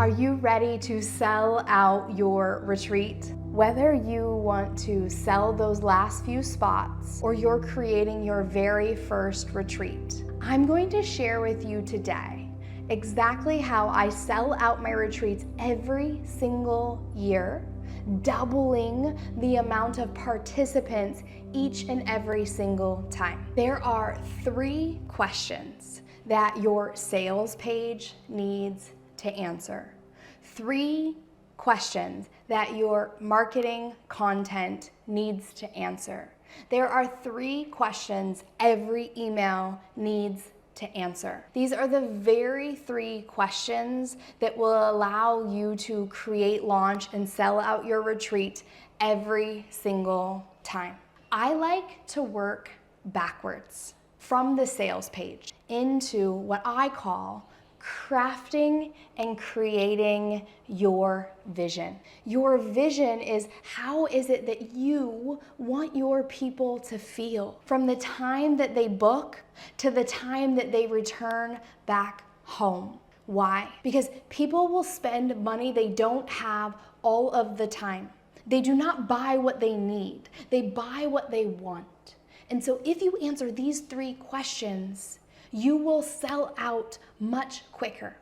Are you ready to sell out your retreat? Whether you want to sell those last few spots or you're creating your very first retreat, I'm going to share with you today exactly how I sell out my retreats every single year, doubling the amount of participants each and every single time. There are 3 questions that your sales page needs to answer. 3 questions that your marketing content needs to answer. There are 3 questions every email needs to answer. These are the very 3 questions that will allow you to create, launch, and sell out your retreat every single time. I like to work backwards from the sales page into what I call crafting and creating your vision. Your vision is how is it that you want your people to feel from the time that they book to the time that they return back home. Why? Because people will spend money they don't have all of the time. They do not buy what they need. They buy what they want. And so if you answer these 3 questions, you will sell out much quicker,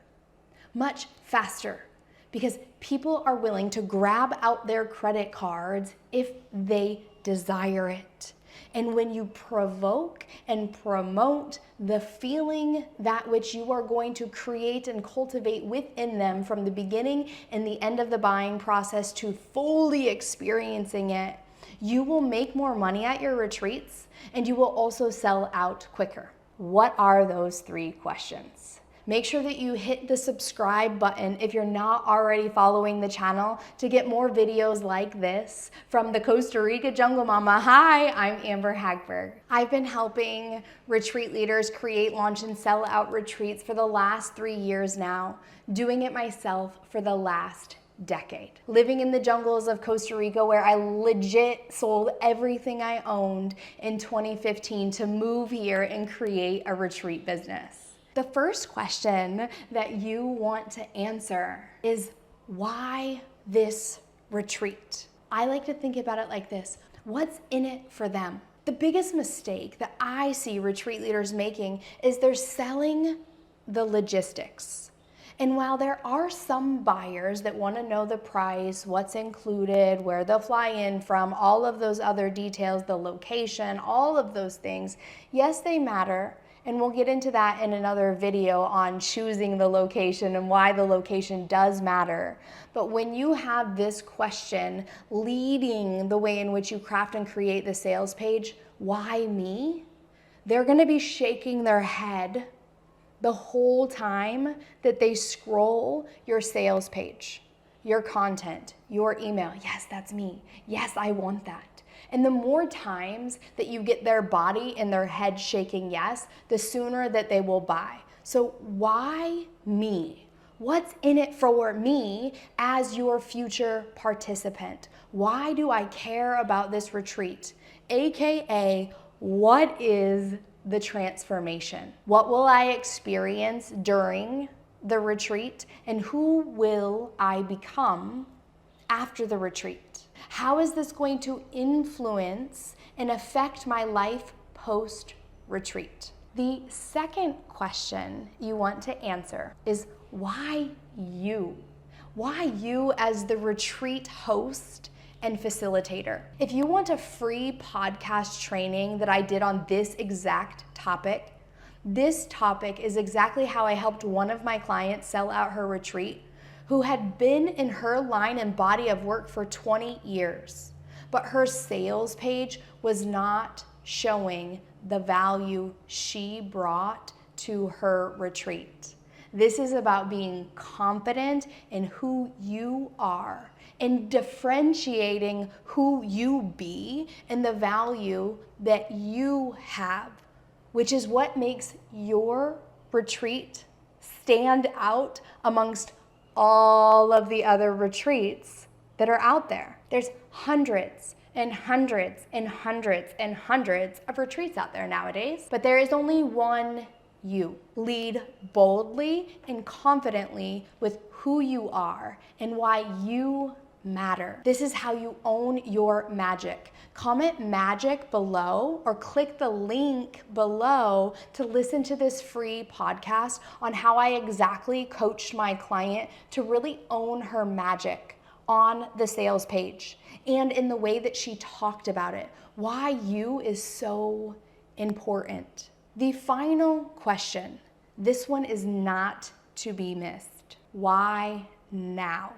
much faster, because people are willing to grab out their credit cards if they desire it. And when you provoke and promote the feeling that which you are going to create and cultivate within them from the beginning and the end of the buying process to fully experiencing it, you will make more money at your retreats and you will also sell out quicker. What are those 3 questions? Make sure that you hit the subscribe button if you're not already following the channel to get more videos like this from the Costa Rica Jungle Mama. Hi, I'm Amber Hagberg. I've been helping retreat leaders create, launch, and sell out retreats for the last 3 years now, doing it myself for the last decade. Living in the jungles of Costa Rica where I legit sold everything I owned in 2015 to move here and create a retreat business. The first question that you want to answer is, why this retreat? I like to think about it like this. What's in it for them? The biggest mistake that I see retreat leaders making is they're selling the logistics. And while there are some buyers that want to know the price, what's included, where they'll fly in from, all of those other details, the location, all of those things, yes, they matter. And we'll get into that in another video on choosing the location and why the location does matter. But when you have this question leading the way in which you craft and create the sales page, why me? They're going to be shaking their head the whole time that they scroll your sales page, your content, your email. Yes, that's me. Yes, I want that. And the more times that you get their body and their head shaking yes, the sooner that they will buy. So why me? What's in it for me as your future participant? Why do I care about this retreat? AKA, what is the transformation? What will I experience during the retreat, and who will I become after the retreat? How is this going to influence and affect my life post-retreat? The second question you want to answer is, why you? Why you as the retreat host and facilitator? If you want a free podcast training that I did on this exact topic, this topic is exactly how I helped one of my clients sell out her retreat, who had been in her line and body of work for 20 years, but her sales page was not showing the value she brought to her retreat. This is about being confident in who you are and differentiating who you be and the value that you have, which is what makes your retreat stand out amongst all of the other retreats that are out there. There's hundreds and hundreds and hundreds and hundreds of retreats out there nowadays, but there is only one you. Lead boldly and confidently with who you are and why you matter. This is how you own your magic. Comment magic below or click the link below to listen to this free podcast on how I exactly coached my client to really own her magic on the sales page and in the way that she talked about it. Why you is so important. The final question, this one is not to be missed. Why now?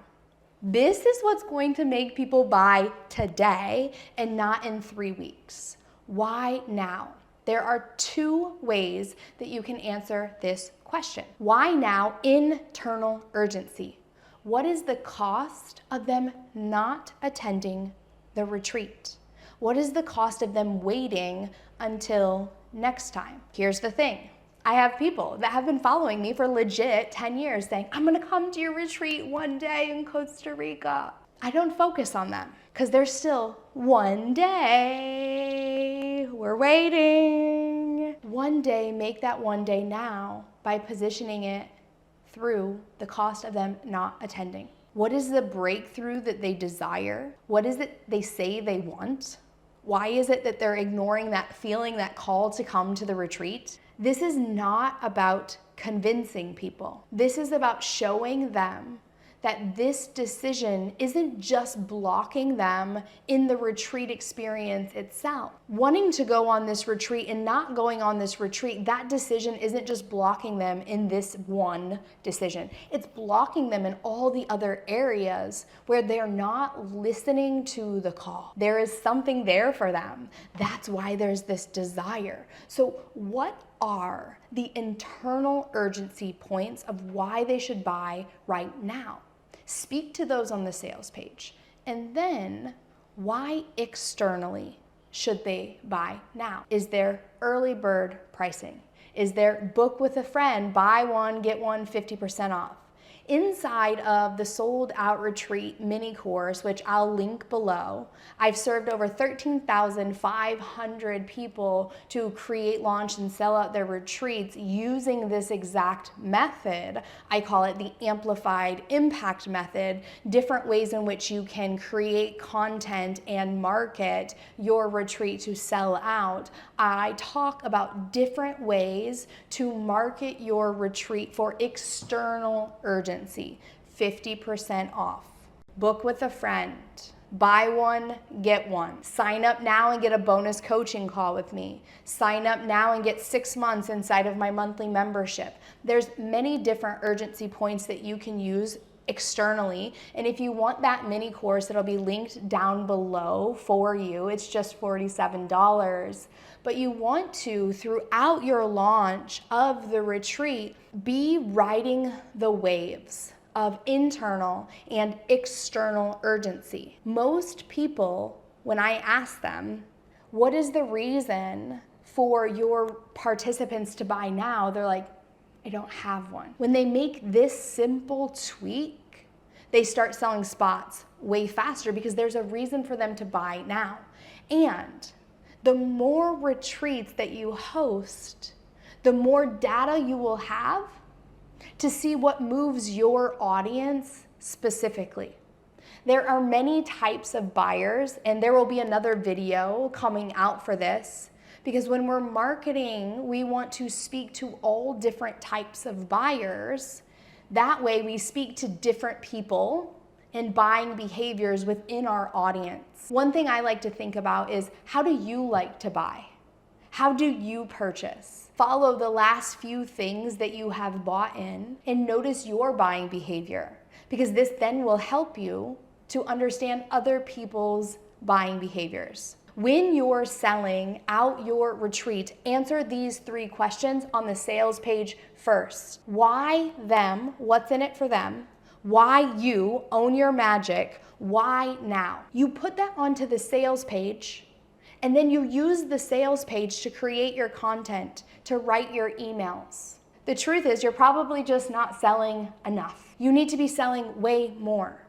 This is what's going to make people buy today and not in 3 weeks. Why now? There are 2 ways that you can answer this question. Why now? Internal urgency. What is the cost of them not attending the retreat? What is the cost of them waiting until next time? Here's the thing. I have people that have been following me for legit 10 years saying, I'm gonna come to your retreat one day in Costa Rica. I don't focus on them because there's still one day. We're waiting. One day, make that one day now by positioning it through the cost of them not attending. What is the breakthrough that they desire? What is it they say they want? Why is it that they're ignoring that feeling, that call to come to the retreat? This is not about convincing people. This is about showing them that this decision isn't just blocking them in the retreat experience itself. Wanting to go on this retreat and not going on this retreat, that decision isn't just blocking them in this one decision. It's blocking them in all the other areas where they're not listening to the call. There is something there for them. That's why there's this desire. So what are the internal urgency points of why they should buy right now? Speak to those on the sales page. And then why externally should they buy now? Is there early bird pricing? Is there book with a friend, buy one, get one 50% off? Inside of the sold out retreat mini course, which I'll link below, I've served over 13,500 people to create, launch, and sell out their retreats using this exact method. I call it the amplified impact method, different ways in which you can create content and market your retreat to sell out. I talk about different ways to market your retreat for external urgency. 50% off. Book with a friend. Buy one, get one. Sign up now and get a bonus coaching call with me. Sign up now and get 6 months inside of my monthly membership. There's many different urgency points that you can use externally. And if you want that mini course, it'll be linked down below for you. It's just $47. But you want to, throughout your launch of the retreat, be riding the waves of internal and external urgency. Most people, when I ask them, what is the reason for your participants to buy now? They're like, I don't have one. When they make this simple tweak, they start selling spots way faster because there's a reason for them to buy now. And the more retreats that you host, the more data you will have to see what moves your audience specifically. There are many types of buyers, and there will be another video coming out for this, because when we're marketing, we want to speak to all different types of buyers. That way we speak to different people and buying behaviors within our audience. One thing I like to think about is, how do you like to buy? How do you purchase? Follow the last few things that you have bought in and notice your buying behavior, because this then will help you to understand other people's buying behaviors. When you're selling out your retreat, answer these 3 questions on the sales page first. Why them? What's in it for them? Why you? Own your magic. Why now? You put that onto the sales page, and then you use the sales page to create your content, to write your emails. The truth is, you're probably just not selling enough. You need to be selling way more,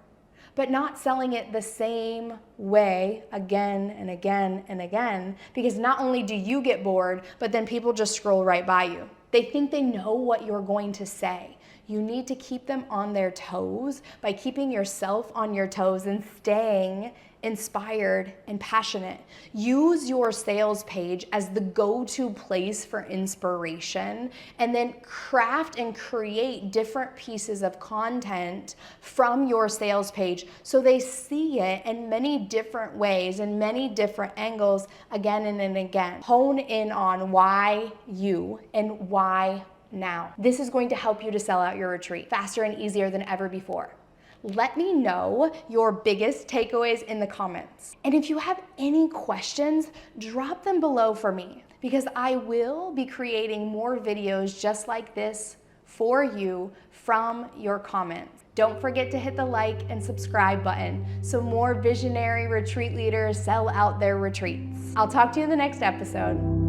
but not selling it the same way again and again and again, because not only do you get bored, but then people just scroll right by you. They think they know what you're going to say. You need to keep them on their toes by keeping yourself on your toes and staying inspired and passionate. Use your sales page as the go-to place for inspiration, and then craft and create different pieces of content from your sales page so they see it in many different ways, in many different angles, again and again. Hone in on why you and why now. This is going to help you to sell out your retreat faster and easier than ever before. Let me know your biggest takeaways in the comments. And if you have any questions, drop them below for me, because I will be creating more videos just like this for you from your comments. Don't forget to hit the like and subscribe button so more visionary retreat leaders sell out their retreats. I'll talk to you in the next episode.